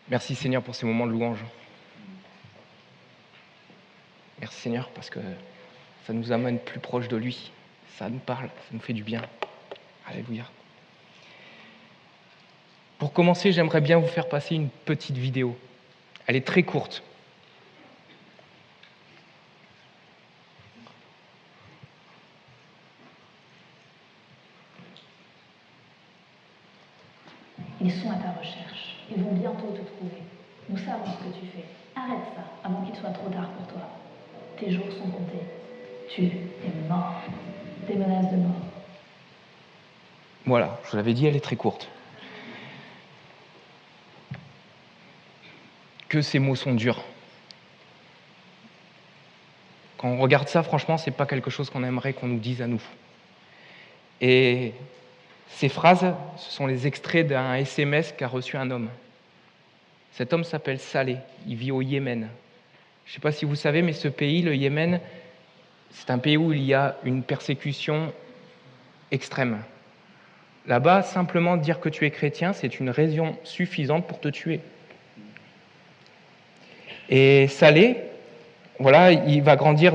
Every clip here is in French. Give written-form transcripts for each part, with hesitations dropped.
Merci Seigneur pour ces moments de louange. Merci Seigneur parce que ça nous amène plus proche de lui. Ça nous parle, ça nous fait du bien. Alléluia. Pour commencer, j'aimerais bien vous faire passer une petite vidéo. Elle est très courte. Ils sont à ta recherche. Ils vont bientôt te trouver. Nous savons ce que tu fais. Arrête ça avant qu'il soit trop tard pour toi. Tes jours sont comptés. Tu es mort. Des menaces de mort. Voilà, je vous l'avais dit, elle est très courte. Que ces mots sont durs. Quand on regarde ça, franchement, c'est pas quelque chose qu'on aimerait qu'on nous dise à nous. Et ces phrases, ce sont les extraits d'un SMS qu'a reçu un homme. Cet homme s'appelle Saleh, il vit au Yémen. Je ne sais pas si vous savez, mais ce pays, le Yémen, c'est un pays où il y a une persécution extrême. Là-bas, simplement dire que tu es chrétien, c'est une raison suffisante pour te tuer. Et Saleh, voilà, il va grandir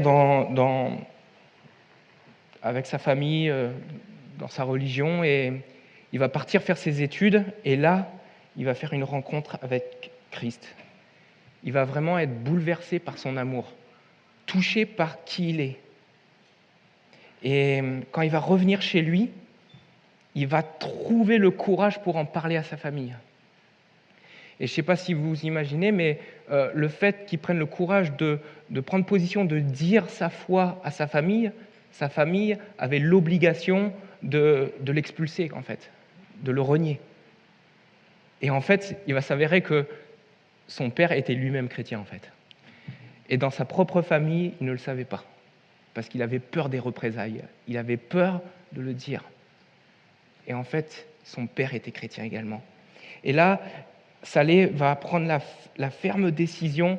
avec sa famille, dans sa religion, et il va partir faire ses études, et là, il va faire une rencontre avec Christ. Il va vraiment être bouleversé par son amour, touché par qui il est. Et quand il va revenir chez lui, il va trouver le courage pour en parler à sa famille. Et je ne sais pas si vous imaginez, mais le fait qu'il prenne le courage de prendre position, de dire sa foi à sa famille avait l'obligation de l'expulser, en fait, de le renier. Et en fait, il va s'avérer que son père était lui-même chrétien, en fait. Et dans sa propre famille, il ne le savait pas, parce qu'il avait peur des représailles, il avait peur de le dire. Et en fait, son père était chrétien également. Et là, Saleh va prendre la ferme décision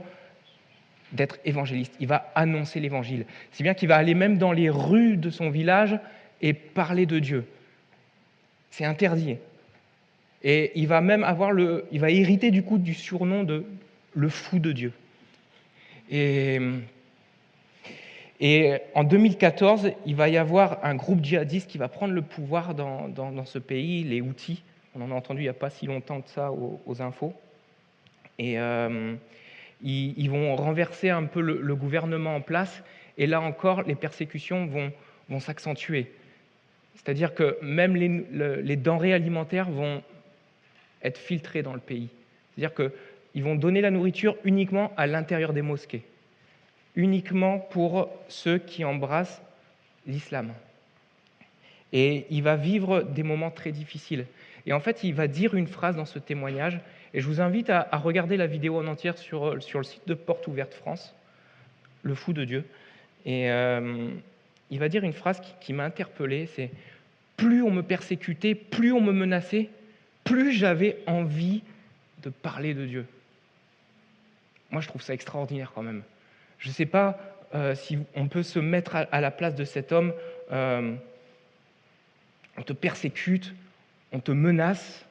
d'être évangéliste. Il va annoncer l'évangile. C'est bien qu'il va aller même dans les rues de son village et parler de Dieu. C'est interdit. Et il va même il va hériter du coup du surnom de le fou de Dieu. Et en 2014, il va y avoir un groupe djihadiste qui va prendre le pouvoir dans ce pays, les Houthis. On en a entendu il n'y a pas si longtemps de ça aux infos. Et ils vont renverser un peu le gouvernement en place. Et là encore, les persécutions vont s'accentuer. C'est-à-dire que même les denrées alimentaires vont être filtrées dans le pays. C'est-à-dire qu'ils vont donner la nourriture uniquement à l'intérieur des mosquées, uniquement pour ceux qui embrassent l'islam. Et il va vivre des moments très difficiles. Et en fait, il va dire une phrase dans ce témoignage, et je vous invite à regarder la vidéo en entière sur le site de Porte Ouverte France, le fou de Dieu. Et il va dire une phrase qui m'a interpellé, c'est « Plus on me persécutait, plus on me menaçait, plus j'avais envie de parler de Dieu. » Moi, je trouve ça extraordinaire quand même. Je ne sais pas si on peut se mettre à la place de cet homme. On te persécute, on te menace,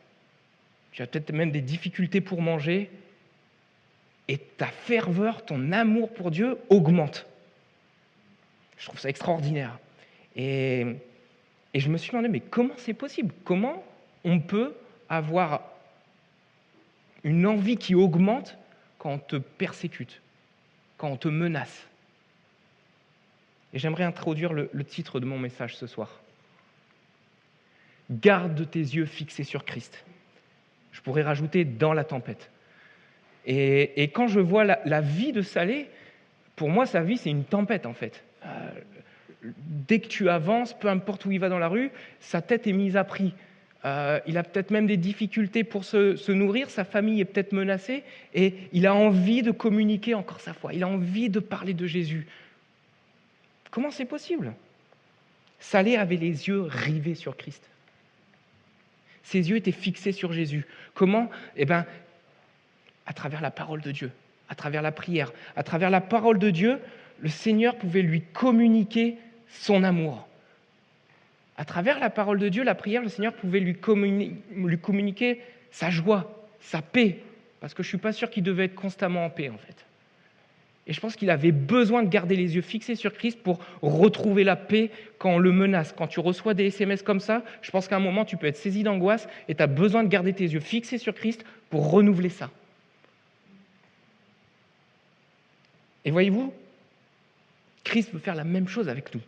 tu as peut-être même des difficultés pour manger, et ta ferveur, ton amour pour Dieu augmente. Je trouve ça extraordinaire. Et je me suis demandé, mais comment c'est possible ? Comment on peut avoir une envie qui augmente quand on te persécute, quand on te menace ? Et j'aimerais introduire le titre de mon message ce soir. Garde tes yeux fixés sur Christ. Je pourrais rajouter dans la tempête. Et quand je vois la vie de Saleh, pour moi, sa vie, c'est une tempête en fait. Dès que tu avances, peu importe où il va dans la rue, sa tête est mise à prix. Il a peut-être même des difficultés pour se nourrir, sa famille est peut-être menacée, et il a envie de communiquer encore sa foi, il a envie de parler de Jésus. Comment c'est possible ? Saleh avait les yeux rivés sur Christ. Ses yeux étaient fixés sur Jésus. Comment ? À travers la parole de Dieu, à travers la prière, à travers la parole de Dieu, le Seigneur pouvait lui communiquer son amour. À travers la parole de Dieu, la prière, le Seigneur pouvait lui communiquer sa joie, sa paix, parce que je ne suis pas sûr qu'il devait être constamment en paix, en fait. Et je pense qu'il avait besoin de garder les yeux fixés sur Christ pour retrouver la paix quand on le menace. Quand tu reçois des SMS comme ça, je pense qu'à un moment, tu peux être saisi d'angoisse et tu as besoin de garder tes yeux fixés sur Christ pour renouveler ça. Et voyez-vous, Christ veut faire la même chose avec nous.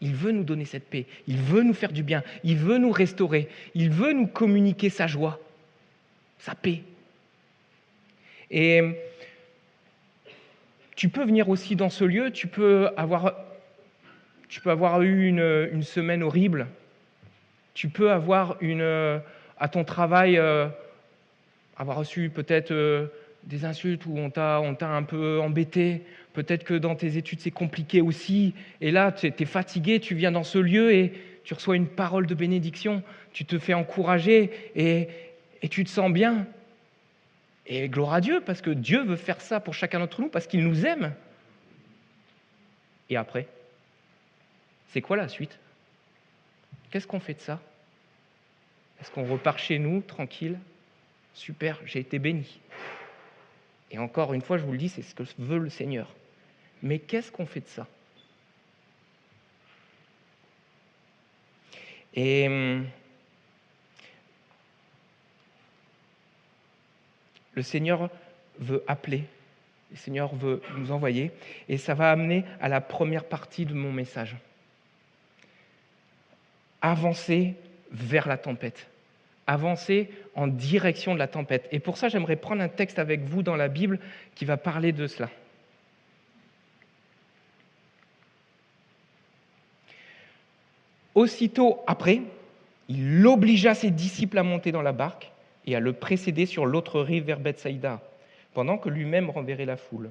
Il veut nous donner cette paix, il veut nous faire du bien, il veut nous restaurer, il veut nous communiquer sa joie, sa paix. Et tu peux venir aussi dans ce lieu, tu peux avoir eu une semaine horrible, tu peux avoir à ton travail, avoir reçu peut-être des insultes où on t'a un peu embêté, peut-être que dans tes études c'est compliqué aussi, et là tu es fatigué, tu viens dans ce lieu et tu reçois une parole de bénédiction, tu te fais encourager et tu te sens bien. Et gloire à Dieu, parce que Dieu veut faire ça pour chacun d'entre nous, parce qu'il nous aime. Et après, c'est quoi la suite ? Qu'est-ce qu'on fait de ça ? Est-ce qu'on repart chez nous, tranquille ? Super, j'ai été béni. Et encore une fois, je vous le dis, c'est ce que veut le Seigneur. Mais qu'est-ce qu'on fait de ça ? Et le Seigneur veut appeler, le Seigneur veut nous envoyer, et ça va amener à la première partie de mon message. Avancer vers la tempête, avancer en direction de la tempête. Et pour ça, j'aimerais prendre un texte avec vous dans la Bible qui va parler de cela. Aussitôt après, il obligea ses disciples à monter dans la barque et à le précéder sur l'autre rive vers Bethsaïda, pendant que lui-même renverrait la foule.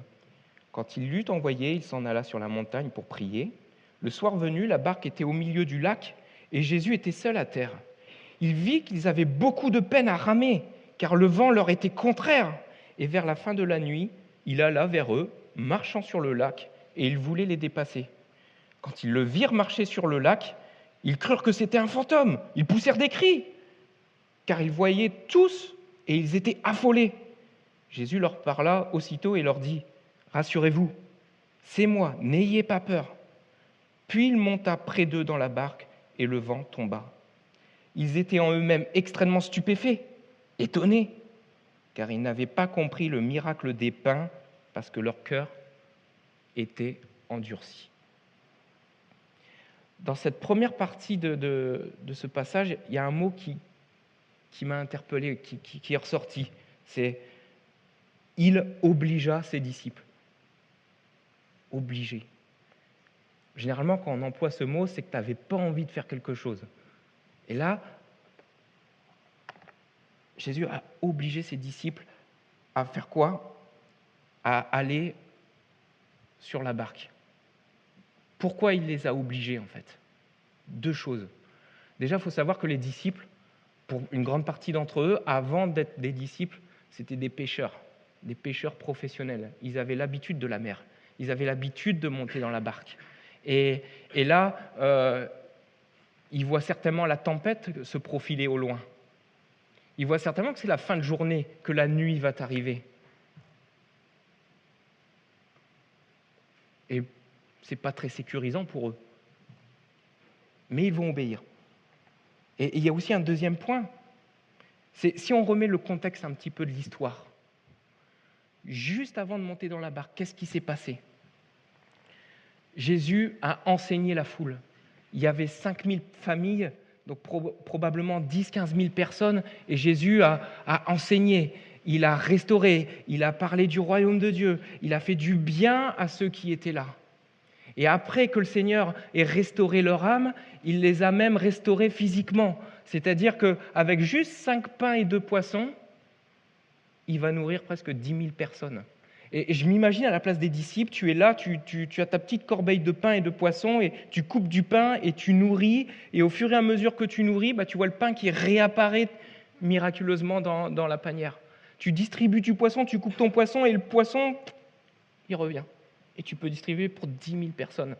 Quand il l'eut envoyé, il s'en alla sur la montagne pour prier. Le soir venu, la barque était au milieu du lac et Jésus était seul à terre. Il vit qu'ils avaient beaucoup de peine à ramer, car le vent leur était contraire. Et vers la fin de la nuit, il alla vers eux, marchant sur le lac, et il voulait les dépasser. Quand ils le virent marcher sur le lac, ils crurent que c'était un fantôme. Ils poussèrent des cris, car ils voyaient tous et ils étaient affolés. Jésus leur parla aussitôt et leur dit : « Rassurez-vous, c'est moi, n'ayez pas peur. » Puis il monta près d'eux dans la barque et le vent tomba. Ils étaient en eux-mêmes extrêmement stupéfaits, étonnés, car ils n'avaient pas compris le miracle des pains parce que leur cœur était endurci. Dans cette première partie de ce passage, il y a un mot qui m'a interpellé, qui est ressorti. C'est « il obligea ses disciples ». Obligé. Généralement, quand on emploie ce mot, c'est que tu n'avais pas envie de faire quelque chose. Et là, Jésus a obligé ses disciples à faire quoi ? À aller sur la barque. Pourquoi il les a obligés, en fait ? 2 choses. Déjà, il faut savoir que les disciples, pour une grande partie d'entre eux, avant d'être des disciples, c'était des pêcheurs professionnels. Ils avaient l'habitude de la mer. Ils avaient l'habitude de monter dans la barque. Et là, ils voient certainement la tempête se profiler au loin. Ils voient certainement que c'est la fin de journée, que la nuit va arriver. Et ce n'est pas très sécurisant pour eux. Mais ils vont obéir. Et il y a aussi un deuxième point. C'est si on remet le contexte un petit peu de l'histoire. Juste avant de monter dans la barque, qu'est-ce qui s'est passé ? Jésus a enseigné la foule. Il y avait 5000 familles, donc probablement 10-15 000 personnes, et Jésus a enseigné, il a restauré, il a parlé du royaume de Dieu, il a fait du bien à ceux qui étaient là. Et après que le Seigneur ait restauré leur âme, il les a même restaurés physiquement. C'est-à-dire qu'avec juste 5 pains et 2 poissons, il va nourrir presque 10 000 personnes. Et je m'imagine à la place des disciples, tu es là, tu as ta petite corbeille de pain et de poissons, et tu coupes du pain et tu nourris, et au fur et à mesure que tu nourris, tu vois le pain qui réapparaît miraculeusement dans la panière. Tu distribues du poisson, tu coupes ton poisson, et le poisson, il revient. Et tu peux distribuer pour 10 000 personnes.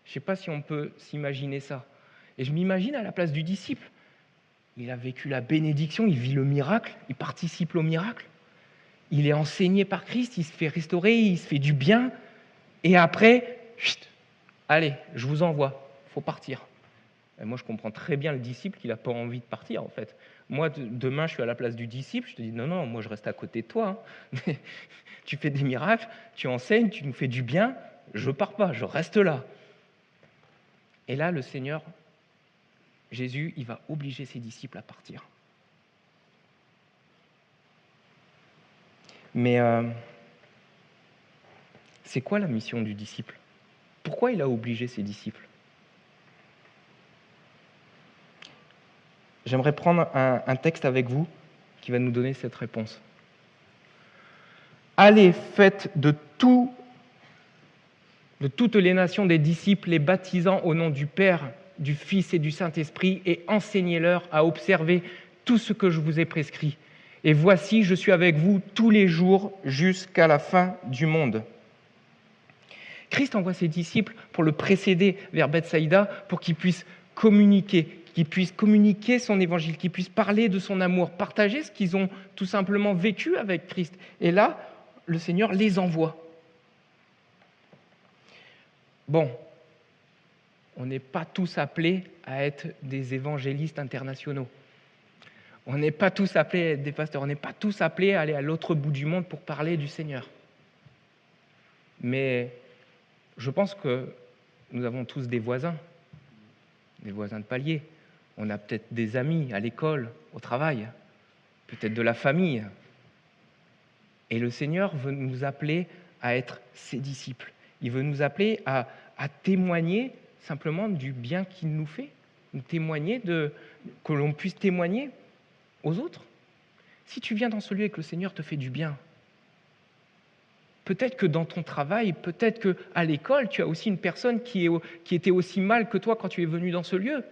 Je ne sais pas si on peut s'imaginer ça. Et je m'imagine à la place du disciple. il a vécu la bénédiction, il vit le miracle, il participe au miracle. Il est enseigné par Christ, il se fait restaurer, il se fait du bien. Et après, chut, allez, je vous envoie, il faut partir. Et moi, je comprends très bien le disciple qu'il n'a pas envie de partir, en fait. Moi, demain, je suis à la place du disciple, je te dis, non, moi, je reste à côté de toi. Hein. Tu fais des miracles, tu enseignes, tu nous fais du bien, je ne pars pas, je reste là. Et là, le Seigneur, Jésus, il va obliger ses disciples à partir. Mais c'est quoi la mission du disciple? Pourquoi il a obligé ses disciples? J'aimerais prendre un texte avec vous qui va nous donner cette réponse. Allez, faites de toutes les nations des disciples, les baptisant au nom du Père, du Fils et du Saint-Esprit, et enseignez-leur à observer tout ce que je vous ai prescrit. Et voici, je suis avec vous tous les jours jusqu'à la fin du monde. Christ envoie ses disciples pour le précéder vers Bethsaïda, pour qu'ils puissent communiquer son évangile, qu'ils puissent parler de son amour, partager ce qu'ils ont tout simplement vécu avec Christ. Et là, le Seigneur les envoie. Bon, on n'est pas tous appelés à être des évangélistes internationaux. On n'est pas tous appelés à être des pasteurs. On n'est pas tous appelés à aller à l'autre bout du monde pour parler du Seigneur. Mais je pense que nous avons tous des voisins de palier. On a peut-être des amis à l'école, au travail, peut-être de la famille. Et le Seigneur veut nous appeler à être ses disciples. Il veut nous appeler à témoigner simplement du bien qu'il nous fait, que l'on puisse témoigner aux autres. Si tu viens dans ce lieu et que le Seigneur te fait du bien, peut-être que dans ton travail, peut-être qu'à l'école, tu as aussi une personne qui était aussi mal que toi quand tu es venu dans ce lieu.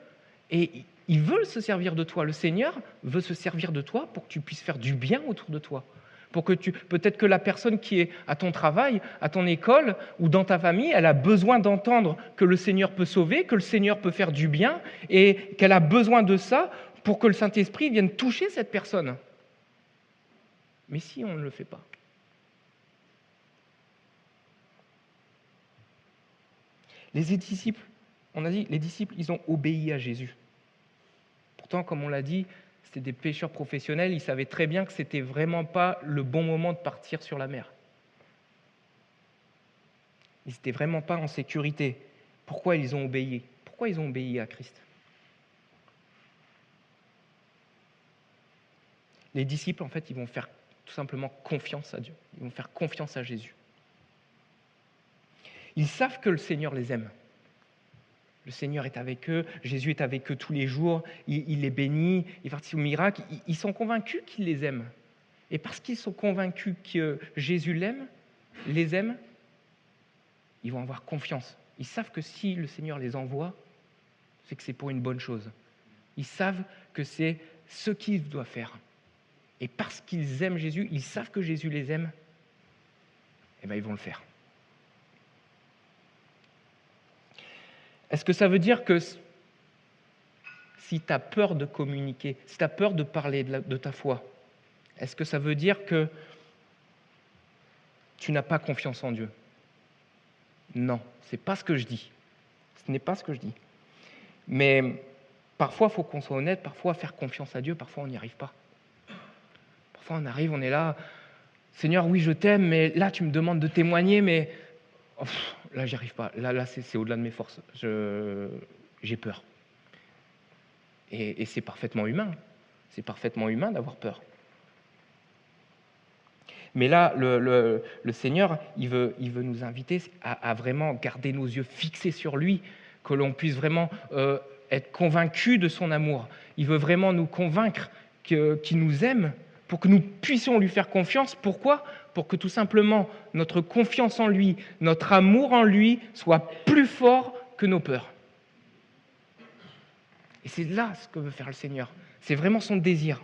Et ils veulent se servir de toi. Le Seigneur veut se servir de toi pour que tu puisses faire du bien autour de toi. Peut-être que la personne qui est à ton travail, à ton école ou dans ta famille, elle a besoin d'entendre que le Seigneur peut sauver, que le Seigneur peut faire du bien et qu'elle a besoin de ça pour que le Saint-Esprit vienne toucher cette personne. Mais si on ne le fait pas, les disciples, on a dit, les disciples, ils ont obéi à Jésus. Pourtant, comme on l'a dit, c'était des pêcheurs professionnels, ils savaient très bien que ce n'était vraiment pas le bon moment de partir sur la mer. Ils n'étaient vraiment pas en sécurité. Pourquoi ils ont obéi? Pourquoi ils ont obéi à Christ? Les disciples, en fait, ils vont faire tout simplement confiance à Dieu. Ils vont faire confiance à Jésus. Ils savent que le Seigneur les aime. Le Seigneur est avec eux, Jésus est avec eux tous les jours, il les bénit, il participe au miracle. Ils sont convaincus qu'il les aime. Et parce qu'ils sont convaincus que Jésus les aime, ils vont avoir confiance. Ils savent que si le Seigneur les envoie, c'est que c'est pour une bonne chose. Ils savent que c'est ce qu'ils doivent faire. Et parce qu'ils aiment Jésus, ils savent que Jésus les aime, et bien ils vont le faire. Est-ce que ça veut dire que si tu as peur de communiquer, si tu as peur de parler de ta foi, est-ce que ça veut dire que tu n'as pas confiance en Dieu? Non, ce n'est pas ce que je dis. Ce n'est pas ce que je dis. Mais parfois, il faut qu'on soit honnête, parfois faire confiance à Dieu, parfois on n'y arrive pas. Parfois on arrive, on est là, Seigneur, oui je t'aime, mais là tu me demandes de témoigner, mais là j'y arrive pas, là c'est au-delà de mes forces, j'ai peur. Et c'est parfaitement humain, d'avoir peur. Mais là, le Seigneur, il veut nous inviter à vraiment garder nos yeux fixés sur lui, que l'on puisse vraiment être convaincus de son amour. Il veut vraiment nous convaincre qu'il nous aime, pour que nous puissions lui faire confiance. Pourquoi ? Pour que tout simplement notre confiance en lui, notre amour en lui soit plus fort que nos peurs. Et c'est là ce que veut faire le Seigneur. C'est vraiment son désir.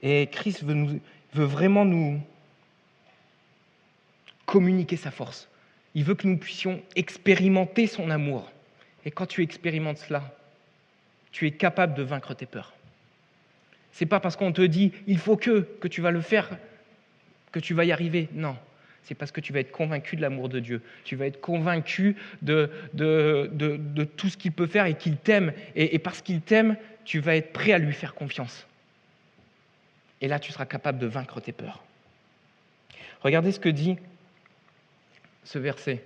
Et Christ veut vraiment nous communiquer sa force. Il veut que nous puissions expérimenter son amour. Et quand tu expérimentes cela, tu es capable de vaincre tes peurs. Ce n'est pas parce qu'on te dit « il faut que tu vas le faire » que tu vas y arriver. Non, c'est parce que tu vas être convaincu de l'amour de Dieu. Tu vas être convaincu de tout ce qu'il peut faire et qu'il t'aime. Et parce qu'il t'aime, tu vas être prêt à lui faire confiance. Et là, tu seras capable de vaincre tes peurs. Regardez ce que dit ce verset.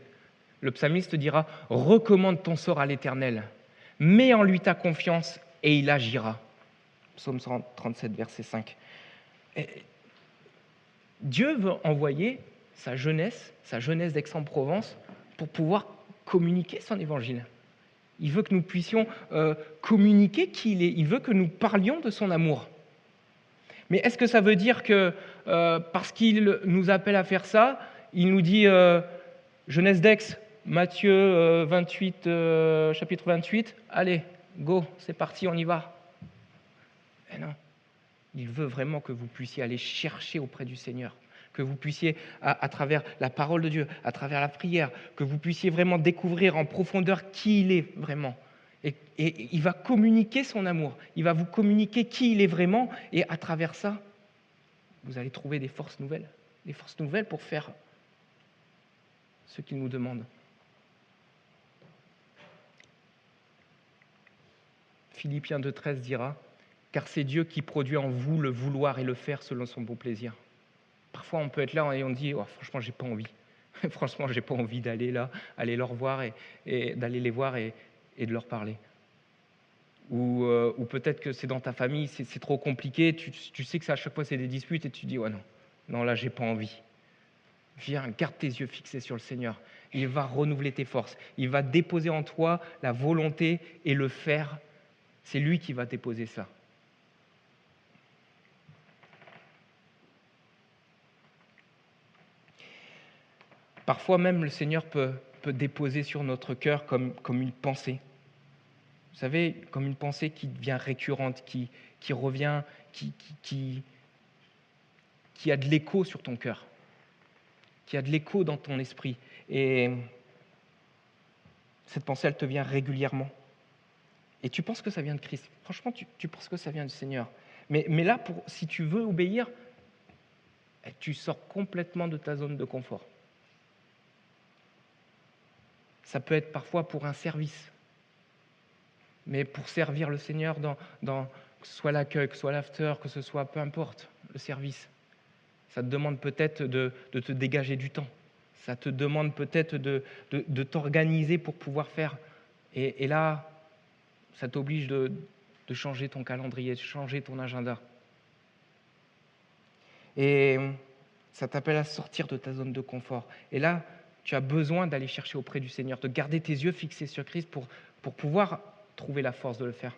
Le psalmiste dira « Recommande ton sort à l'Éternel, mets en lui ta confiance et il agira. » Psaume 37, verset 5. Et Dieu veut envoyer sa jeunesse d'Aix-en-Provence pour pouvoir communiquer son évangile. Il veut que nous puissions communiquer qui il est. Il veut que nous parlions de son amour. Mais est-ce que ça veut dire que parce qu'il nous appelle à faire ça, il nous dit jeunesse d'Aix, Matthieu 28, chapitre 28, allez, go, c'est parti, on y va. Mais non. Il veut vraiment que vous puissiez aller chercher auprès du Seigneur, que vous puissiez, à travers la parole de Dieu, à travers la prière, que vous puissiez vraiment découvrir en profondeur qui il est vraiment. Et il va communiquer son amour, il va vous communiquer qui il est vraiment, et à travers ça, vous allez trouver des forces nouvelles pour faire ce qu'il nous demande. Philippiens 2,13 dira « Car c'est Dieu qui produit en vous le vouloir et le faire selon son bon plaisir. » Parfois, on peut être là et on dit oh, « Franchement, j'ai pas envie. Franchement, j'ai pas envie d'aller là, aller leur voir et d'aller les voir et de leur parler. » Ou peut-être que c'est dans ta famille, c'est trop compliqué, tu sais que ça, à chaque fois, c'est des disputes et tu dis « Ouais, non, là, j'ai pas envie. » Viens, garde tes yeux fixés sur le Seigneur. Il va renouveler tes forces. Il va déposer en toi la volonté et le faire. C'est lui qui va déposer ça. Parfois même, le Seigneur peut déposer sur notre cœur comme une pensée. Vous savez, comme une pensée qui devient récurrente, qui revient, qui a de l'écho sur ton cœur, qui a de l'écho dans ton esprit. Et cette pensée, elle te vient régulièrement. Et tu penses que ça vient de Christ. Franchement, tu penses que ça vient du Seigneur. Mais là, si tu veux obéir, tu sors complètement de ta zone de confort. Ça peut être parfois pour un service. Mais pour servir le Seigneur dans que ce soit l'accueil, que ce soit l'after, que ce soit peu importe, le service, ça te demande peut-être de te dégager du temps. Ça te demande peut-être de t'organiser pour pouvoir faire. Et là, ça t'oblige de changer ton calendrier, de changer ton agenda. Et ça t'appelle à sortir de ta zone de confort. Et là, tu as besoin d'aller chercher auprès du Seigneur, de garder tes yeux fixés sur Christ pour pouvoir trouver la force de le faire.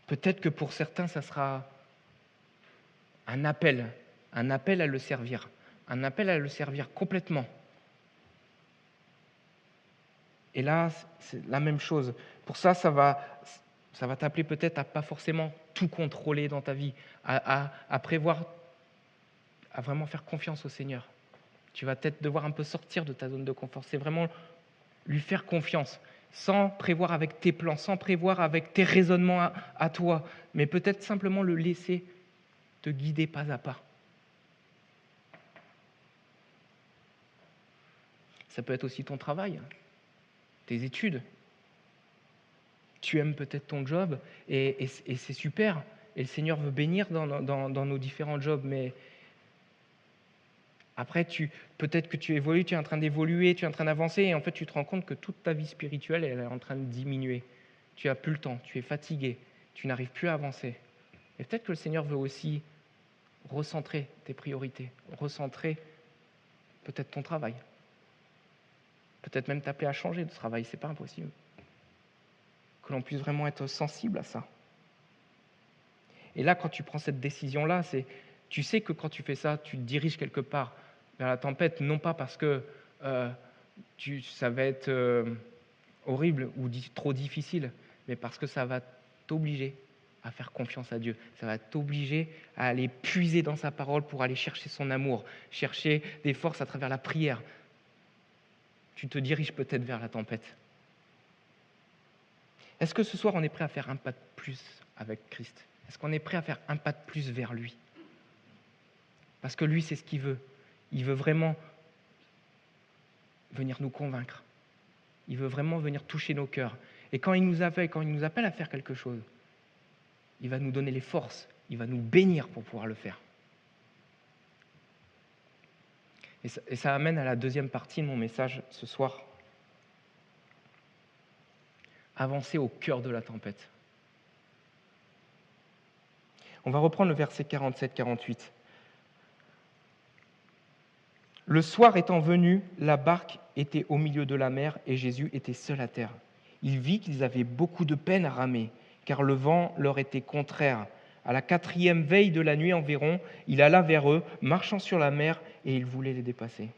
Peut-être que pour certains, ça sera un appel à le servir, un appel à le servir complètement. Et là, c'est la même chose. Pour ça, ça va t'appeler peut-être à pas forcément tout contrôler dans ta vie, à prévoir, à vraiment faire confiance au Seigneur. Tu vas peut-être devoir un peu sortir de ta zone de confort. C'est vraiment lui faire confiance, sans prévoir avec tes plans, sans prévoir avec tes raisonnements à toi, mais peut-être simplement le laisser te guider pas à pas. Ça peut être aussi ton travail, tes études. Tu aimes peut-être ton job et c'est super. Et le Seigneur veut bénir dans nos différents jobs, mais après, peut-être que tu évolues, tu es en train d'évoluer, tu es en train d'avancer, et en fait, tu te rends compte que toute ta vie spirituelle, elle est en train de diminuer. Tu n'as plus le temps, tu es fatigué, tu n'arrives plus à avancer. Et peut-être que le Seigneur veut aussi recentrer tes priorités, recentrer peut-être ton travail. Peut-être même t'appeler à changer de travail, c'est pas impossible. Que l'on puisse vraiment être sensible à ça. Et là, quand tu prends cette décision-là, tu sais que quand tu fais ça, tu te diriges quelque part vers la tempête, non pas parce que ça va être horrible ou trop difficile, mais parce que ça va t'obliger à faire confiance à Dieu. Ça va t'obliger à aller puiser dans sa parole pour aller chercher son amour, chercher des forces à travers la prière. Tu te diriges peut-être vers la tempête. Est-ce que ce soir, on est prêt à faire un pas de plus avec Christ? Est-ce qu'on est prêt à faire un pas de plus vers lui? Parce que lui, c'est ce qu'il veut. Il veut vraiment venir nous convaincre. Il veut vraiment venir toucher nos cœurs. Et quand il nous appelle à faire quelque chose, il va nous donner les forces, il va nous bénir pour pouvoir le faire. Et ça amène à la deuxième partie de mon message ce soir. Avancer au cœur de la tempête. On va reprendre le verset 47-48. Le soir étant venu, la barque était au milieu de la mer et Jésus était seul à terre. Il vit qu'ils avaient beaucoup de peine à ramer, car le vent leur était contraire. À la 4e veille de la nuit environ, il alla vers eux, marchant sur la mer, et il voulait les dépasser.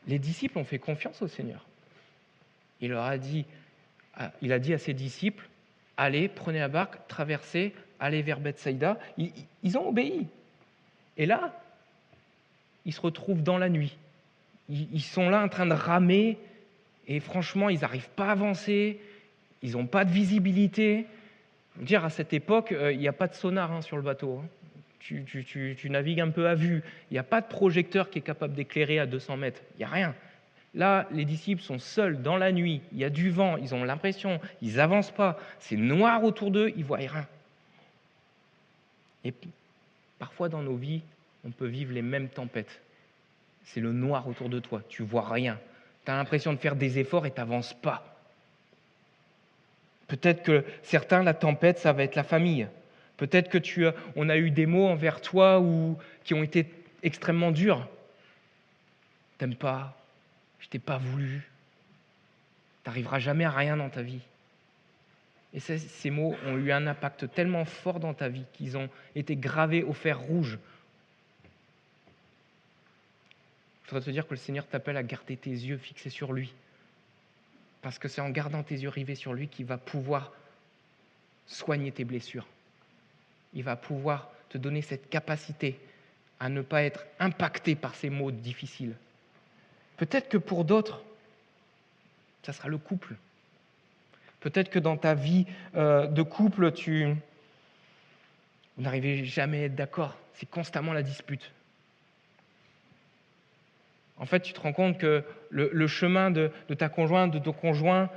Les disciples ont fait confiance au Seigneur. Il a dit à ses disciples, allez, prenez la barque, traversez, allez vers Bethsaïda. Ils ont obéi. Et là, ils se retrouvent dans la nuit. Ils sont là en train de ramer et franchement, ils n'arrivent pas à avancer. Ils n'ont pas de visibilité. Dire à cette époque, il n'y a pas de sonar sur le bateau. Tu navigues un peu à vue. Il n'y a pas de projecteur qui est capable d'éclairer à 200 mètres. Il n'y a rien. Là, les disciples sont seuls dans la nuit. Il y a du vent. Ils ont l'impression. Ils n'avancent pas. C'est noir autour d'eux. Ils ne voient rien. Et parfois dans nos vies, on peut vivre les mêmes tempêtes. C'est le noir autour de toi. Tu ne vois rien. Tu as l'impression de faire des efforts et tu n'avances pas. Peut-être que certains, la tempête, ça va être la famille. Peut-être que on a eu des mots envers toi qui ont été extrêmement durs. T'aimes pas, je t'ai pas voulu. T'arriveras jamais à rien dans ta vie. Et ces mots ont eu un impact tellement fort dans ta vie qu'ils ont été gravés au fer rouge. Je voudrais te dire que le Seigneur t'appelle à garder tes yeux fixés sur lui. Parce que c'est en gardant tes yeux rivés sur lui qu'il va pouvoir soigner tes blessures. Il va pouvoir te donner cette capacité à ne pas être impacté par ces mots difficiles. Peut-être que pour d'autres, ça sera le couple. Peut-être que dans ta vie de couple, vous n'arrivez jamais à être d'accord. C'est constamment la dispute. En fait, tu te rends compte que le chemin de ta conjointe, de ton conjoint,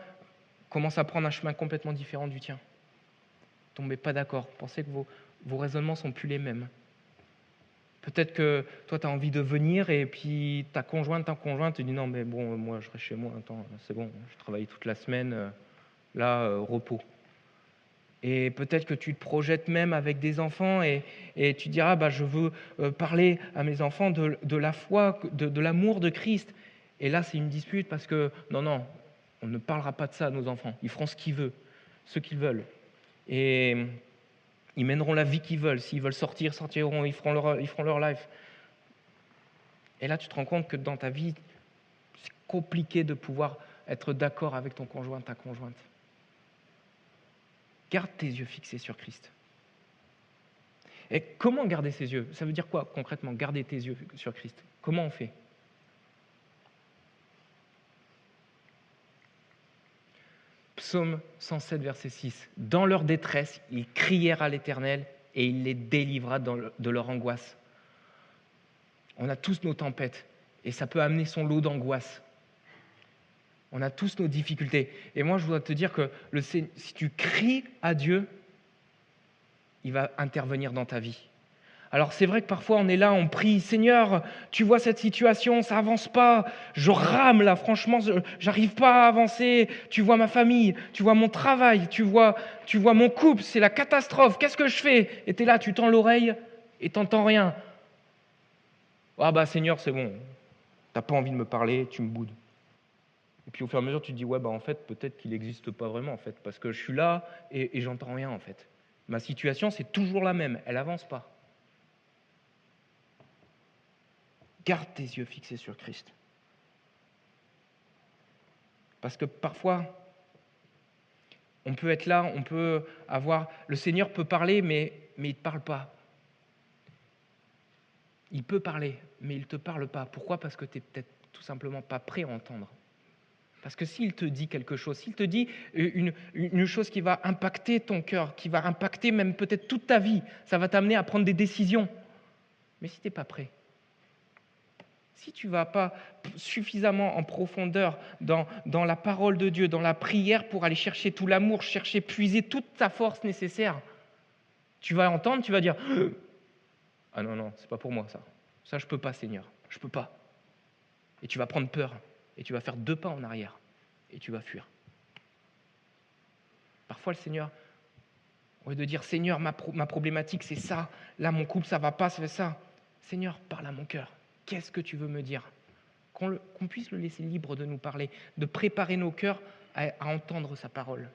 commence à prendre un chemin complètement différent du tien. Tombez pas d'accord. Pensez que vos raisonnements ne sont plus les mêmes. Peut-être que toi, tu as envie de venir et puis ta conjointe te dit non, mais bon, moi, je reste chez moi. Attends, c'est bon, je travaille toute la semaine. Repos. Et peut-être que tu te projettes même avec des enfants et tu diras, je veux parler à mes enfants de la foi, de l'amour de Christ. Et là, c'est une dispute parce que, non, on ne parlera pas de ça à nos enfants. Ils feront ce qu'ils veulent. Et ils mèneront la vie qu'ils veulent. S'ils veulent sortiront, ils feront leur life. Et là, tu te rends compte que dans ta vie, c'est compliqué de pouvoir être d'accord avec ton conjoint, ta conjointe. Garde tes yeux fixés sur Christ. Et comment garder ses yeux? Ça veut dire quoi concrètement, garder tes yeux sur Christ? Comment on fait? Psaume 107, verset 6. Dans leur détresse, ils crièrent à l'Éternel et il les délivra de leur angoisse. On a tous nos tempêtes et ça peut amener son lot d'angoisse. On a tous nos difficultés. Et moi, je voudrais te dire que si tu cries à Dieu, il va intervenir dans ta vie. Alors c'est vrai que parfois on est là, on prie, Seigneur, tu vois cette situation, ça avance pas, je rame là, franchement, j'arrive pas à avancer, tu vois ma famille, tu vois mon travail, tu vois mon couple, c'est la catastrophe, qu'est-ce que je fais? Et tu es là, tu tends l'oreille et t'entends rien. Ah Seigneur, c'est bon, t'as pas envie de me parler, tu me boudes. Et puis au fur et à mesure, tu te dis, en fait, peut-être qu'il n'existe pas vraiment, en fait, parce que je suis là et j'entends rien, en fait. Ma situation, c'est toujours la même, elle avance pas. Garde tes yeux fixés sur Christ. Parce que parfois, on peut être là, on peut avoir... Le Seigneur peut parler, mais il ne te parle pas. Il peut parler, mais il ne te parle pas. Pourquoi? Parce que tu n'es peut-être tout simplement pas prêt à entendre. Parce que s'il te dit quelque chose, s'il te dit une chose qui va impacter ton cœur, qui va impacter même peut-être toute ta vie, ça va t'amener à prendre des décisions. Mais si tu n'es pas prêt, si tu ne vas pas suffisamment en profondeur dans la parole de Dieu, dans la prière pour aller chercher tout l'amour, chercher, puiser toute ta force nécessaire, tu vas entendre, tu vas dire « Ah non, c'est pas pour moi ça. Ça, je ne peux pas, Seigneur. Je ne peux pas. » Et tu vas prendre peur et tu vas faire 2 pas en arrière et tu vas fuir. Parfois, le Seigneur, au lieu de dire « Seigneur, ma problématique, c'est ça. Là, mon couple, ça ne va pas, c'est ça. » Seigneur, parle à mon cœur. Qu'est-ce que tu veux me dire ? Qu'on puisse le laisser libre de nous parler, de préparer nos cœurs à entendre sa parole.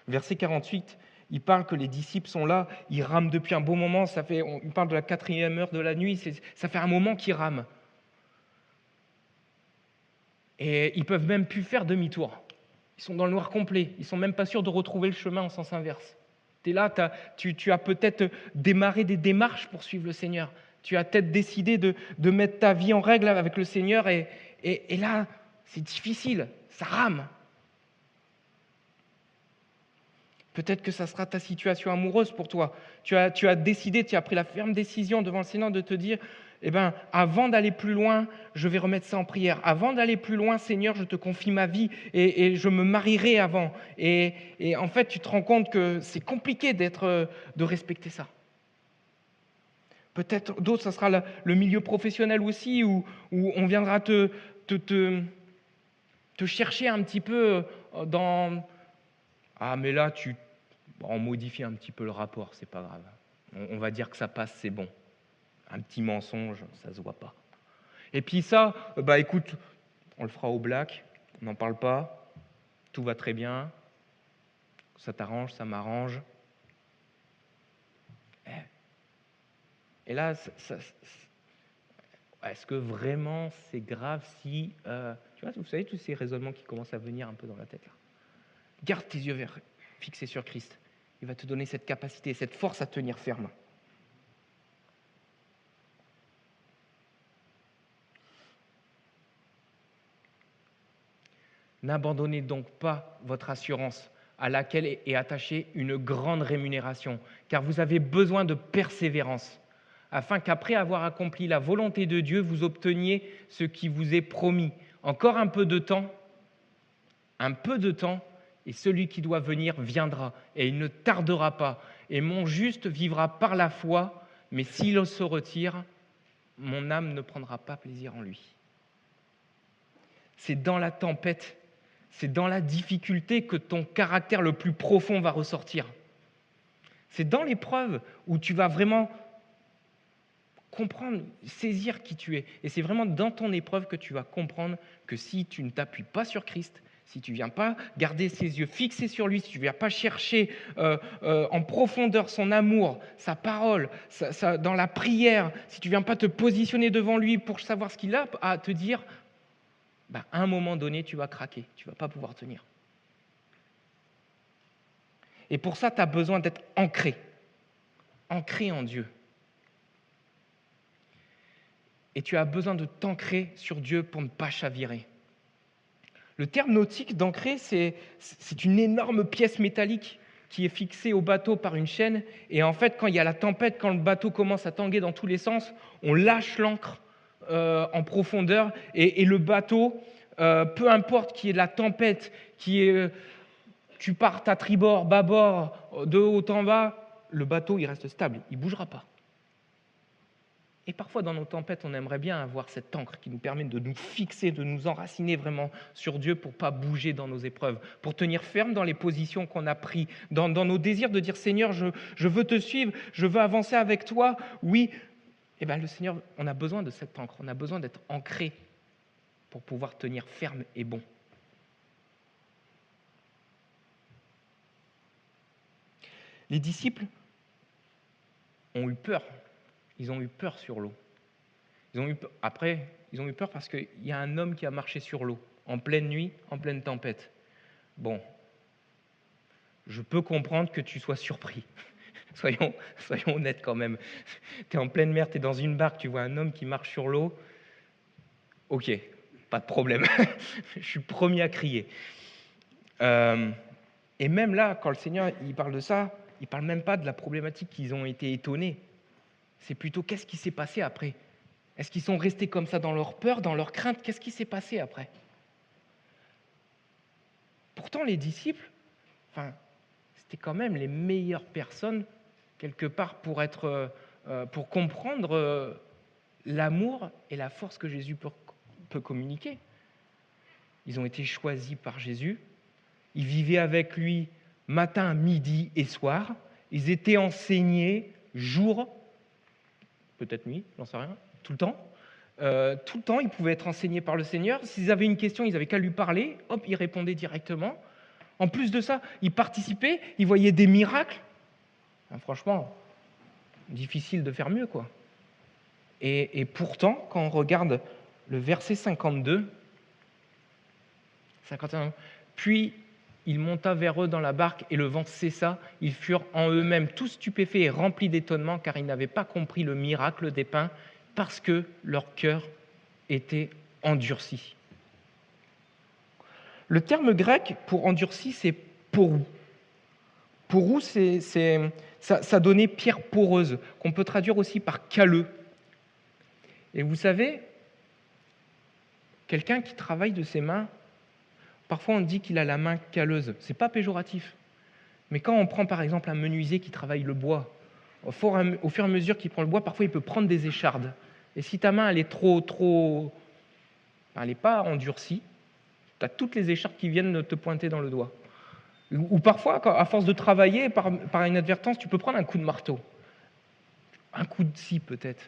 Verset 48, il parle que les disciples sont là, ils rament depuis un bon moment, il parle de la 4e heure de la nuit, ça fait un moment qu'ils rament. Et ils ne peuvent même plus faire demi-tour. Ils sont dans le noir complet, ils ne sont même pas sûrs de retrouver le chemin en sens inverse. Tu es là, tu as peut-être démarré des démarches pour suivre le Seigneur. Tu as peut-être décidé de mettre ta vie en règle avec le Seigneur et là, c'est difficile, ça rame. Peut-être que ça sera ta situation amoureuse pour toi. Tu as décidé, tu as pris la ferme décision devant le Seigneur de te dire avant d'aller plus loin, je vais remettre ça en prière. Avant d'aller plus loin, Seigneur, je te confie ma vie et je me marierai avant. Et en fait, tu te rends compte que c'est compliqué de respecter ça. Peut-être d'autres, ça sera le milieu professionnel aussi, où on viendra te chercher un petit peu dans... Ah, mais là, on modifie un petit peu le rapport, c'est pas grave. On va dire que ça passe, c'est bon. Un petit mensonge, ça se voit pas. Et puis ça, écoute, on le fera au black, on n'en parle pas, tout va très bien, ça t'arrange, ça m'arrange. Et là, est-ce que vraiment c'est grave si... tu vois, vous savez, tous ces raisonnements qui commencent à venir un peu dans la tête là. Garde tes yeux fixés sur Christ. Il va te donner cette capacité, cette force à tenir ferme. N'abandonnez donc pas votre assurance à laquelle est attachée une grande rémunération, car vous avez besoin de persévérance, afin qu'après avoir accompli la volonté de Dieu, vous obteniez ce qui vous est promis. Encore un peu de temps, et celui qui doit venir viendra, et il ne tardera pas. Et mon juste vivra par la foi, mais s'il se retire, mon âme ne prendra pas plaisir en lui. C'est dans la tempête, c'est dans la difficulté que ton caractère le plus profond va ressortir. C'est dans l'épreuve où tu vas vraiment comprendre, saisir qui tu es. Et c'est vraiment dans ton épreuve que tu vas comprendre que si tu ne t'appuies pas sur Christ, si tu ne viens pas garder ses yeux fixés sur lui, si tu ne viens pas chercher en profondeur son amour, sa parole, dans la prière, si tu ne viens pas te positionner devant lui pour savoir ce qu'il a à te dire, à un moment donné, tu vas craquer, tu ne vas pas pouvoir tenir. Et pour ça, tu as besoin d'être ancré en Dieu. Et tu as besoin de t'ancrer sur Dieu pour ne pas chavirer. Le terme nautique d'ancrer, c'est une énorme pièce métallique qui est fixée au bateau par une chaîne. Et en fait, quand il y a la tempête, quand le bateau commence à tanguer dans tous les sens, on lâche l'ancre en profondeur et le bateau, peu importe qu'il y ait de la tempête, tu partes à tribord, bâbord, de haut en bas, le bateau il reste stable, il ne bougera pas. Et parfois, dans nos tempêtes, on aimerait bien avoir cette ancre qui nous permet de nous fixer, de nous enraciner vraiment sur Dieu pour ne pas bouger dans nos épreuves, pour tenir ferme dans les positions qu'on a prises, dans nos désirs de dire « Seigneur, je veux te suivre, je veux avancer avec toi. » Oui, le Seigneur, on a besoin de cette ancre, on a besoin d'être ancré pour pouvoir tenir ferme et bon. Les disciples ont eu peur. Ils ont eu peur sur l'eau. Ils ont eu peur parce qu'il y a un homme qui a marché sur l'eau, en pleine nuit, en pleine tempête. Bon, je peux comprendre que tu sois surpris. Soyons honnêtes quand même. Tu es en pleine mer, tu es dans une barque, tu vois un homme qui marche sur l'eau. Ok, pas de problème. Je suis le premier à crier. Et même là, quand le Seigneur il parle de ça, il ne parle même pas de la problématique qu'ils ont été étonnés. C'est plutôt qu'est-ce qui s'est passé après. Est-ce qu'ils sont restés comme ça dans leur peur, dans leur crainte? Qu'est-ce qui s'est passé après? Pourtant, les disciples, c'était quand même les meilleures personnes, quelque part, pour comprendre l'amour et la force que Jésus peut communiquer. Ils ont été choisis par Jésus. Ils vivaient avec lui matin, midi et soir. Ils étaient enseignés jour, peut-être nuit, j'en sais rien, tout le temps. Tout le temps, ils pouvaient être enseignés par le Seigneur. S'ils avaient une question, ils n'avaient qu'à lui parler. Hop, il répondait directement. En plus de ça, ils participaient, ils voyaient des miracles. Franchement, difficile de faire mieux, quoi. Et pourtant, quand on regarde le verset 51, puis il monta vers eux dans la barque et le vent cessa. Ils furent en eux-mêmes tous stupéfaits et remplis d'étonnement car ils n'avaient pas compris le miracle des pains parce que leur cœur était endurci. Le terme grec pour endurci, c'est porou. Porou, ça donnait pierre poreuse, qu'on peut traduire aussi par calleux. Et vous savez, quelqu'un qui travaille de ses mains, parfois on dit qu'il a la main calleuse. Ce n'est pas péjoratif. Mais quand on prend par exemple un menuisier qui travaille le bois, au fur et à mesure qu'il prend le bois, parfois il peut prendre des échardes. Et si ta main elle est elle n'est pas endurcie, tu as toutes les échardes qui viennent de te pointer dans le doigt. Ou parfois, à force de travailler, par inadvertance, tu peux prendre un coup de marteau. Un coup de scie peut-être.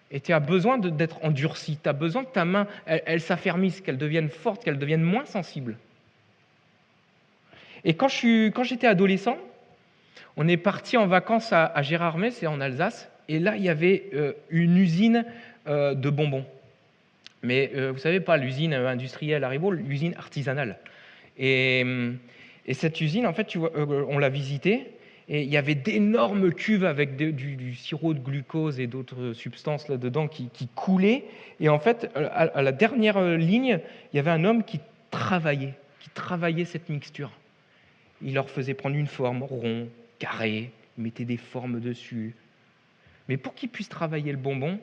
Et tu as besoin d'être endurci. Tu as besoin que ta main, elle s'affermisse, qu'elle devienne forte, qu'elle devienne moins sensible. Et quand j'étais adolescent, on est parti en vacances à Gérardmer, c'est en Alsace. Et là, il y avait une usine de bonbons. Mais vous savez pas l'usine industrielle Haribo, l'usine artisanale. Et cette usine, en fait, tu vois, on l'a visitée, et il y avait d'énormes cuves avec du sirop de glucose et d'autres substances là-dedans qui coulaient. Et en fait, à la dernière ligne, il y avait un homme qui travaillait cette mixture. Il leur faisait prendre une forme rond, carré, il mettait des formes dessus. Mais pour qu'ils puissent travailler le bonbon,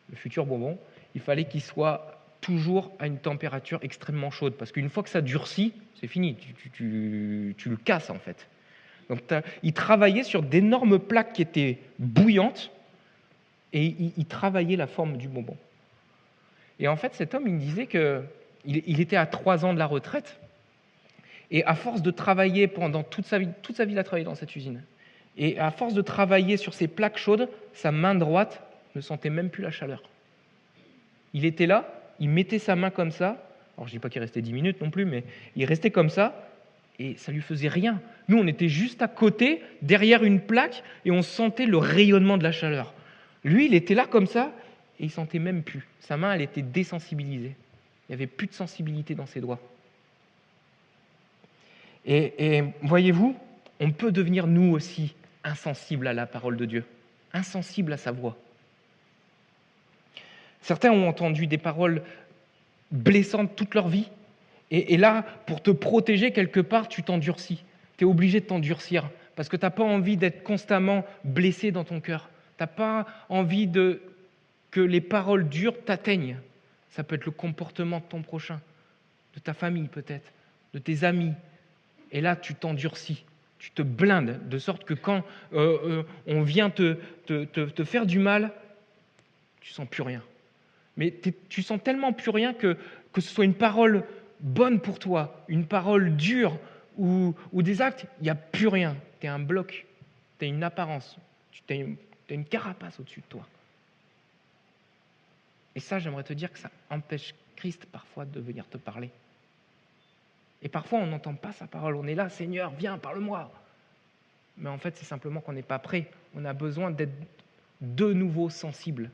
le futur bonbon, il fallait qu'il soit toujours à une température extrêmement chaude. Parce qu'une fois que ça durcit, c'est fini, tu le casses en fait. Donc il travaillait sur d'énormes plaques qui étaient bouillantes et il travaillait la forme du bonbon. Et en fait, cet homme, il me disait qu'il était à 3 ans de la retraite et à force de travailler pendant toute sa vie, il a travaillé dans cette usine. Et à force de travailler sur ces plaques chaudes, sa main droite ne sentait même plus la chaleur. Il était là, il mettait sa main comme ça. Alors je ne dis pas qu'il restait 10 minutes non plus, mais il restait comme ça et ça ne lui faisait rien. Nous, on était juste à côté, derrière une plaque, et on sentait le rayonnement de la chaleur. Lui, il était là comme ça et il ne sentait même plus. Sa main, elle était désensibilisée. Il n'y avait plus de sensibilité dans ses doigts. Et voyez-vous, on peut devenir nous aussi insensibles à la parole de Dieu, insensibles à sa voix. Certains ont entendu des paroles blessantes toute leur vie. Et là, pour te protéger quelque part, tu t'endurcis. Tu es obligé de t'endurcir parce que tu n'as pas envie d'être constamment blessé dans ton cœur. Tu n'as pas envie que les paroles dures t'atteignent. Ça peut être le comportement de ton prochain, de ta famille peut-être, de tes amis. Et là, tu t'endurcis, tu te blindes, de sorte que quand on vient te faire du mal, tu ne sens plus rien. Mais tu sens tellement plus rien que ce soit une parole bonne pour toi, une parole dure ou des actes, il n'y a plus rien. Tu es un bloc, tu as une apparence, tu as une carapace au-dessus de toi. Et ça, j'aimerais te dire que ça empêche Christ parfois de venir te parler. Et parfois, on n'entend pas sa parole. On est là, Seigneur, viens, parle-moi. Mais en fait, c'est simplement qu'on n'est pas prêt. On a besoin d'être de nouveau sensible.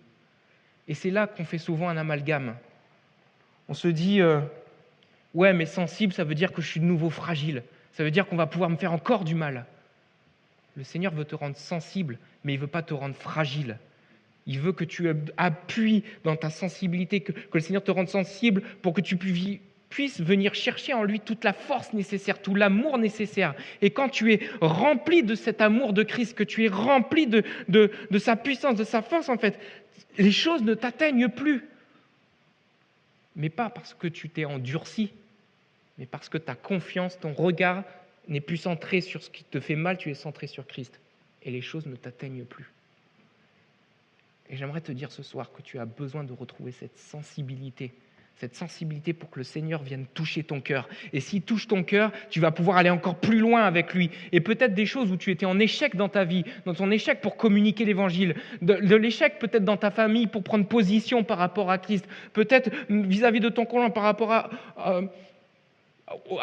Et c'est là qu'on fait souvent un amalgame. On se dit, ouais, mais sensible, ça veut dire que je suis de nouveau fragile. Ça veut dire qu'on va pouvoir me faire encore du mal. Le Seigneur veut te rendre sensible, mais il ne veut pas te rendre fragile. Il veut que tu appuies dans ta sensibilité, que le Seigneur te rende sensible pour que tu puisses venir chercher en lui toute la force nécessaire, tout l'amour nécessaire. Et quand tu es rempli de cet amour de Christ, que tu es rempli de sa puissance, de sa force, en fait, les choses ne t'atteignent plus. Mais pas parce que tu t'es endurci, mais parce que ta confiance, ton regard n'est plus centré sur ce qui te fait mal, tu es centré sur Christ. Et les choses ne t'atteignent plus. Et j'aimerais te dire ce soir que tu as besoin de retrouver cette sensibilité pour que le Seigneur vienne toucher ton cœur. Et s'il touche ton cœur, tu vas pouvoir aller encore plus loin avec lui. Et peut-être des choses où tu étais en échec dans ta vie, dans ton échec pour communiquer l'Évangile, de l'échec peut-être dans ta famille pour prendre position par rapport à Christ, peut-être vis-à-vis de ton conjoint par rapport à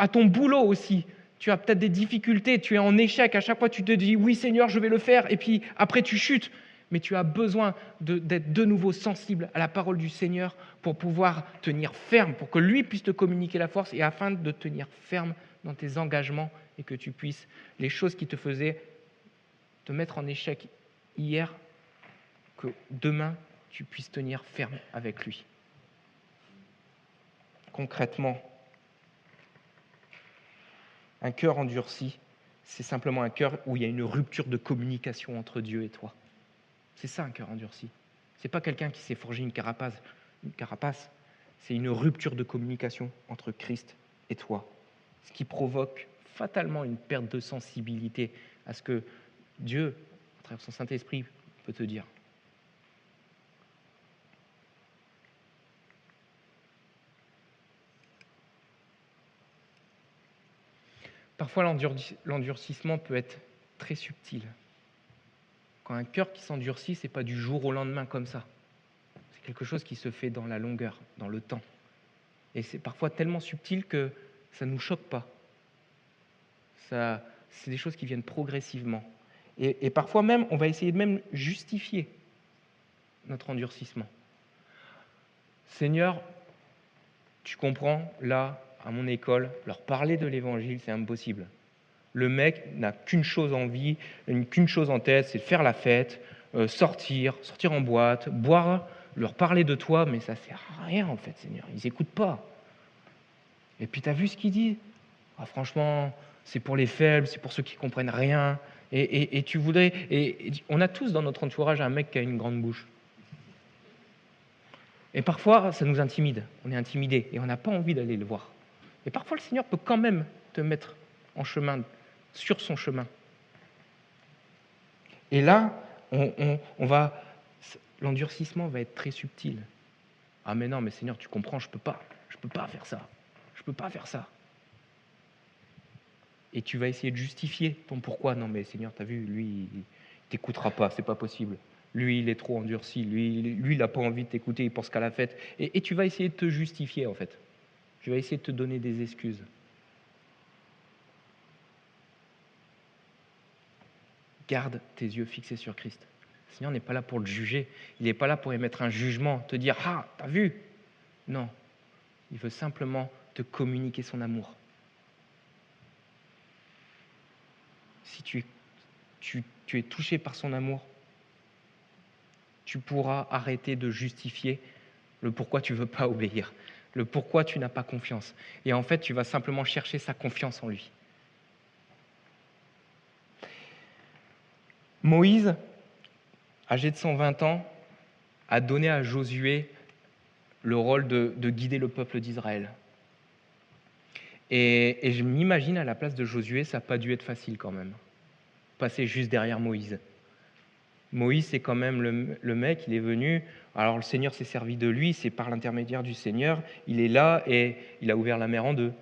ton boulot aussi. Tu as peut-être des difficultés, tu es en échec, à chaque fois tu te dis « oui Seigneur, je vais le faire » et puis après tu chutes. Mais tu as besoin d'être de nouveau sensible à la parole du Seigneur pour pouvoir tenir ferme, pour que lui puisse te communiquer la force et afin de tenir ferme dans tes engagements et que tu puisses, les choses qui te faisaient te mettre en échec hier, que demain tu puisses tenir ferme avec lui. Concrètement, un cœur endurci, c'est simplement un cœur où il y a une rupture de communication entre Dieu et toi. C'est ça un cœur endurci. Ce n'est pas quelqu'un qui s'est forgé une carapace, c'est une rupture de communication entre Christ et toi, ce qui provoque fatalement une perte de sensibilité à ce que Dieu, à travers son Saint-Esprit, peut te dire. Parfois, l'endurcissement peut être très subtil. Quand un cœur qui s'endurcit, ce n'est pas du jour au lendemain comme ça. C'est quelque chose qui se fait dans la longueur, dans le temps. Et c'est parfois tellement subtil que ça ne nous choque pas. C'est des choses qui viennent progressivement. Et parfois même, on va essayer de même justifier notre endurcissement. Seigneur, tu comprends, là, à mon école, leur parler de l'évangile, c'est impossible. Le mec n'a qu'une chose en vie, qu'une chose en tête, c'est de faire la fête, sortir en boîte, boire, leur parler de toi, mais ça ne sert à rien en fait, Seigneur. Ils n'écoutent pas. Et puis tu as vu ce qu'il dit ? Franchement, c'est pour les faibles, c'est pour ceux qui ne comprennent rien. Et tu voudrais... Et on a tous dans notre entourage un mec qui a une grande bouche. Et parfois, ça nous intimide. On est intimidé et on n'a pas envie d'aller le voir. Et parfois, le Seigneur peut quand même te mettre en chemin, sur son chemin. Et là, l'endurcissement va être très subtil. Ah mais non, mais Seigneur, tu comprends, je peux pas faire ça. Je peux pas faire ça. Et tu vas essayer de justifier ton pourquoi. Non mais Seigneur, tu as vu, lui, il t'écoutera pas, c'est pas possible. Lui, il est trop endurci, lui il n'a pas envie de t'écouter, il pense qu'à la fête. Et tu vas essayer de te justifier en fait. Tu vas essayer de te donner des excuses. Garde tes yeux fixés sur Christ. Le Seigneur n'est pas là pour le juger. Il n'est pas là pour émettre un jugement, te dire « Ah, t'as vu ?» Non. Il veut simplement te communiquer son amour. Si tu es touché par son amour, tu pourras arrêter de justifier le pourquoi tu ne veux pas obéir, le pourquoi tu n'as pas confiance. Et en fait, tu vas simplement chercher sa confiance en lui. Moïse, âgé de 120 ans, a donné à Josué le rôle de guider le peuple d'Israël. Et je m'imagine à la place de Josué, ça n'a pas dû être facile quand même, passer juste derrière Moïse. Moïse, c'est quand même le mec, il est venu, alors le Seigneur s'est servi de lui, c'est par l'intermédiaire du Seigneur, il est là et il a ouvert la mer en deux,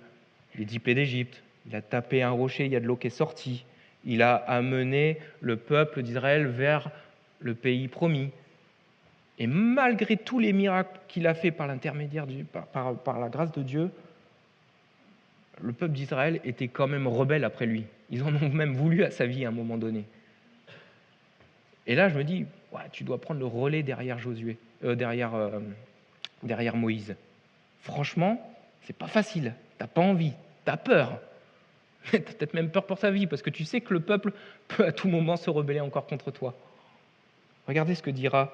les 10 plaies d'Égypte, il a tapé un rocher, il y a de l'eau qui est sortie, il a amené le peuple d'Israël vers le pays promis. Et malgré tous les miracles qu'il a fait par l'intermédiaire par la grâce de Dieu, le peuple d'Israël était quand même rebelle après lui. Ils en ont même voulu à sa vie à un moment donné. Et là, je me dis, ouais, tu dois prendre le relais derrière Moïse. Franchement, c'est pas facile. T'as pas envie, t'as peur. Tu as peut-être même peur pour ta vie, parce que tu sais que le peuple peut à tout moment se rebeller encore contre toi. Regardez ce que dira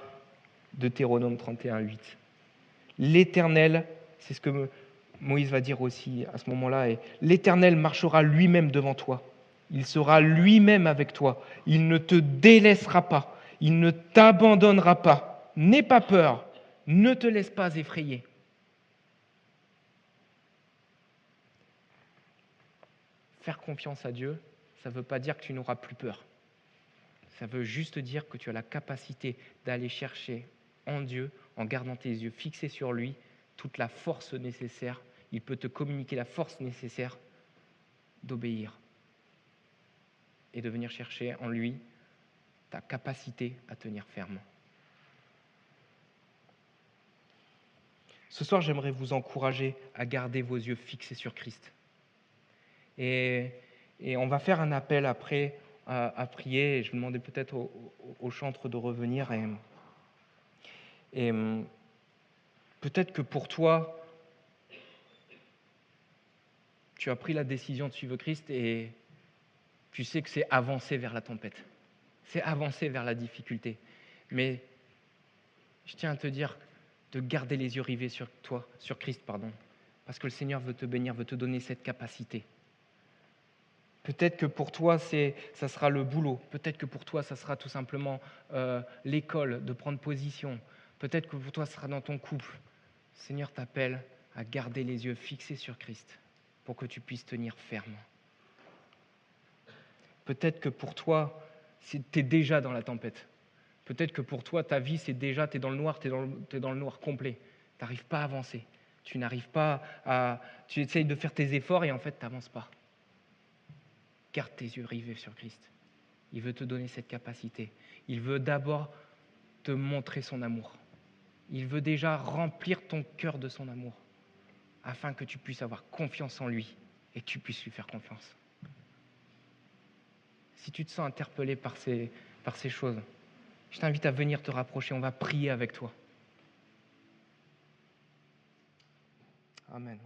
Deutéronome 31:8. L'Éternel, c'est ce que Moïse va dire aussi à ce moment-là, et l'Éternel marchera lui-même devant toi. Il sera lui-même avec toi. Il ne te délaissera pas. Il ne t'abandonnera pas. N'aie pas peur. Ne te laisse pas effrayer. Faire confiance à Dieu, ça ne veut pas dire que tu n'auras plus peur. Ça veut juste dire que tu as la capacité d'aller chercher en Dieu, en gardant tes yeux fixés sur lui, toute la force nécessaire. Il peut te communiquer la force nécessaire d'obéir et de venir chercher en lui ta capacité à tenir ferme. Ce soir, j'aimerais vous encourager à garder vos yeux fixés sur Christ. Et on va faire un appel après à prier. Et je vais demander peut-être au chantre de revenir. Et peut-être que pour toi, tu as pris la décision de suivre Christ et tu sais que c'est avancer vers la tempête. C'est avancer vers la difficulté. Mais je tiens à te dire de garder les yeux rivés sur toi, sur Christ, parce que le Seigneur veut te bénir, veut te donner cette capacité. Peut-être que pour toi, ça sera le boulot. Peut-être que pour toi, ça sera tout simplement l'école, de prendre position. Peut-être que pour toi, ça sera dans ton couple. Le Seigneur t'appelle à garder les yeux fixés sur Christ pour que tu puisses tenir ferme. Peut-être que pour toi, tu es déjà dans la tempête. Peut-être que pour toi, ta vie, c'est déjà, tu es dans le noir, tu es dans le noir complet. Tu n'arrives pas à avancer. Tu n'arrives pas à... Tu essayes de faire tes efforts et en fait, tu n'avances pas. Garde tes yeux rivés sur Christ. Il veut te donner cette capacité. Il veut d'abord te montrer son amour. Il veut déjà remplir ton cœur de son amour afin que tu puisses avoir confiance en lui et que tu puisses lui faire confiance. Si tu te sens interpellé par ces choses, je t'invite à venir te rapprocher. On va prier avec toi. Amen.